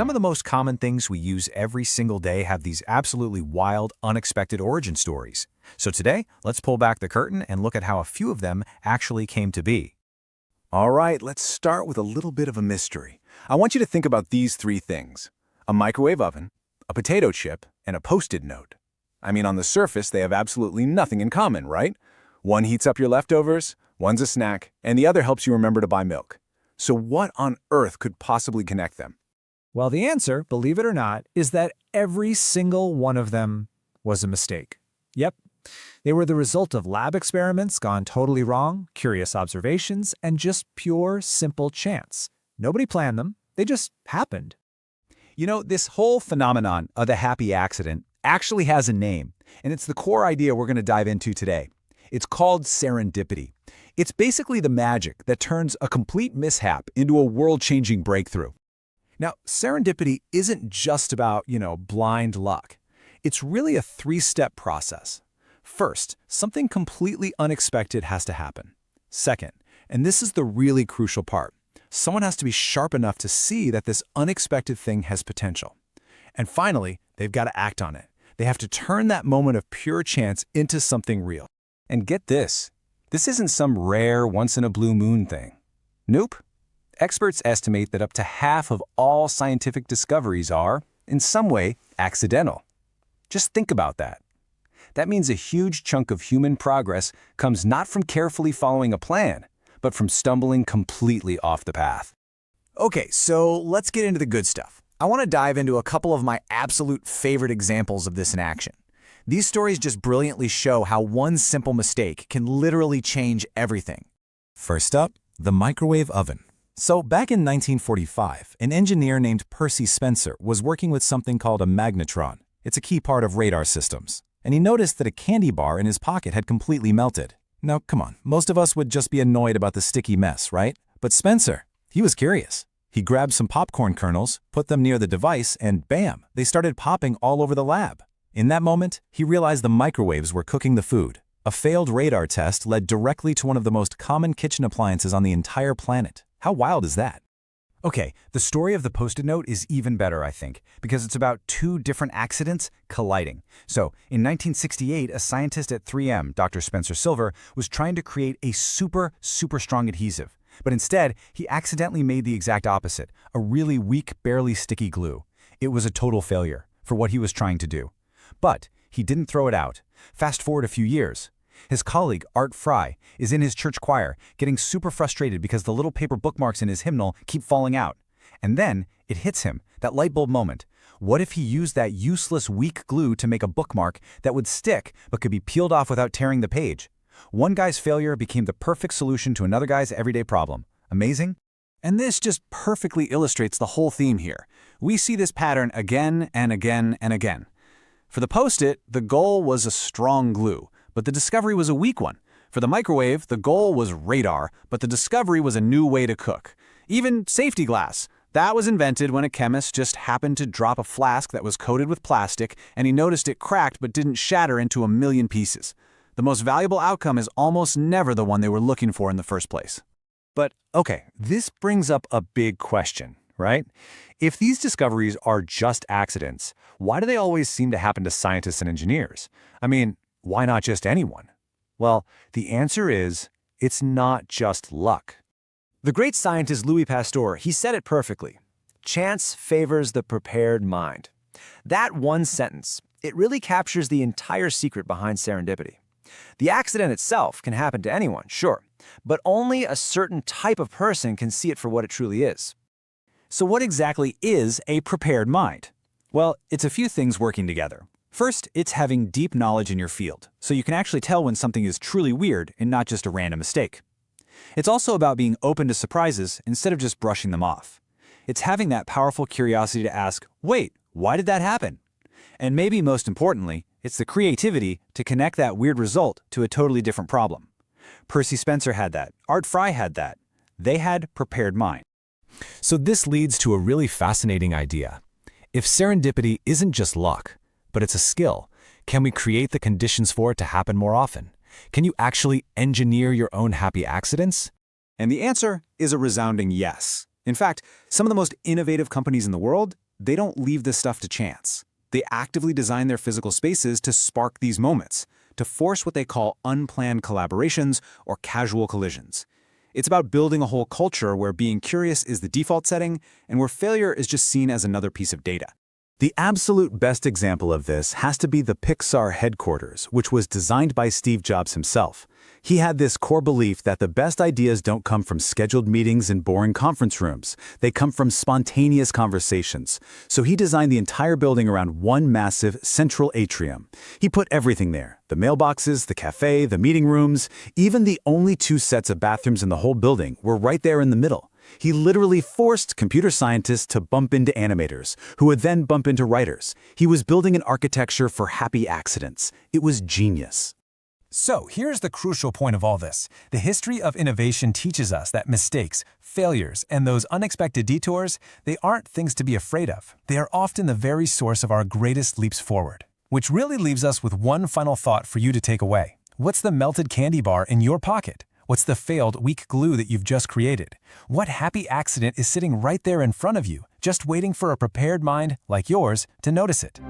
Some of the most common things we use every single day have these absolutely wild, unexpected origin stories. So today, let's pull back the curtain and look at how a few of them actually came to be. All right, let's start with a little bit of a mystery. I want you to think about these three things: a microwave oven, a potato chip, and a Post-it note. I mean, on the surface, they have absolutely nothing in common, right? One heats up your leftovers, one's a snack, and the other helps you remember to buy milk. So what on earth could possibly connect them? Well, the answer, believe it or not, is that every single one of them was a mistake. Yep. They were the result of lab experiments gone totally wrong, curious observations, and just pure, simple chance. Nobody planned them. They just happened. You know, this whole phenomenon of the happy accident actually has a name, and it's the core idea we're going to dive into today. It's called serendipity. It's basically the magic that turns a complete mishap into a world-changing breakthrough. Now, serendipity isn't just about, blind luck. It's really a three-step process. First, something completely unexpected has to happen. Second, and this is the really crucial part, someone has to be sharp enough to see that this unexpected thing has potential. And finally, they've got to act on it. They have to turn that moment of pure chance into something real. And get this isn't some rare once-in-a-blue-moon thing. Nope. Experts estimate that up to half of all scientific discoveries are, in some way, accidental. Just think about that. That means a huge chunk of human progress comes not from carefully following a plan, but from stumbling completely off the path. Okay, so let's get into the good stuff. I want to dive into a couple of my absolute favorite examples of this in action. These stories just brilliantly show how one simple mistake can literally change everything. First up, the microwave oven. So back in 1945, an engineer named Percy Spencer was working with something called a magnetron. It's a key part of radar systems. And he noticed that a candy bar in his pocket had completely melted. Now, come on, most of us would just be annoyed about the sticky mess, right? But Spencer, he was curious. He grabbed some popcorn kernels, put them near the device, and bam, they started popping all over the lab. In that moment, he realized the microwaves were cooking the food. A failed radar test led directly to one of the most common kitchen appliances on the entire planet. How wild is that? Okay, the story of the Post-it note is even better, I think, because it's about two different accidents colliding. So, in 1968, a scientist at 3M, Dr. Spencer Silver, was trying to create a super strong adhesive. But instead, he accidentally made the exact opposite, a really weak, barely sticky glue. It was a total failure for what he was trying to do. But he didn't throw it out. Fast forward a few years. His colleague, Art Fry, is in his church choir, getting super frustrated because the little paper bookmarks in his hymnal keep falling out. And then it hits him, that light bulb moment. What if he used that useless, weak glue to make a bookmark that would stick but could be peeled off without tearing the page? One guy's failure became the perfect solution to another guy's everyday problem. Amazing? And this just perfectly illustrates the whole theme here. We see this pattern again and again and again. For the Post-it, the goal was a strong glue, but the discovery was a weak one. For the microwave, the goal was radar, but the discovery was a new way to cook. Even safety glass. That was invented when a chemist just happened to drop a flask that was coated with plastic, and he noticed it cracked but didn't shatter into a million pieces. The most valuable outcome is almost never the one they were looking for in the first place. But okay, this brings up a big question, right? If these discoveries are just accidents, why do they always seem to happen to scientists and engineers? I mean, why not just anyone? Well, the answer is, it's not just luck. The great scientist Louis Pasteur, he said it perfectly. Chance favors the prepared mind. That one sentence, it really captures the entire secret behind serendipity. The accident itself can happen to anyone, sure, but only a certain type of person can see it for what it truly is. So what exactly is a prepared mind? Well, it's a few things working together. First, it's having deep knowledge in your field, so you can actually tell when something is truly weird and not just a random mistake. It's also about being open to surprises instead of just brushing them off. It's having that powerful curiosity to ask, wait, why did that happen? And maybe most importantly, it's the creativity to connect that weird result to a totally different problem. Percy Spencer had that. Art Fry had that. They had prepared mind. So this leads to a really fascinating idea. If serendipity isn't just luck, but it's a skill, can we create the conditions for it to happen more often? Can you actually engineer your own happy accidents? And the answer is a resounding yes. In fact, some of the most innovative companies in the world, they don't leave this stuff to chance. They actively design their physical spaces to spark these moments, to force what they call unplanned collaborations or casual collisions. It's about building a whole culture where being curious is the default setting and where failure is just seen as another piece of data. The absolute best example of this has to be the Pixar headquarters, which was designed by Steve Jobs himself. He had this core belief that the best ideas don't come from scheduled meetings in boring conference rooms. They come from spontaneous conversations. So he designed the entire building around one massive central atrium. He put everything there: the mailboxes, the cafe, the meeting rooms. Even the only 2 sets of bathrooms in the whole building were right there in the middle. He literally forced computer scientists to bump into animators, who would then bump into writers. He was building an architecture for happy accidents. It was genius. So here's the crucial point of all this. The history of innovation teaches us that mistakes, failures, and those unexpected detours, they aren't things to be afraid of. They are often the very source of our greatest leaps forward. Which really leaves us with one final thought for you to take away. What's the melted candy bar in your pocket? What's the failed, weak glue that you've just created? What happy accident is sitting right there in front of you, just waiting for a prepared mind, like yours, to notice it?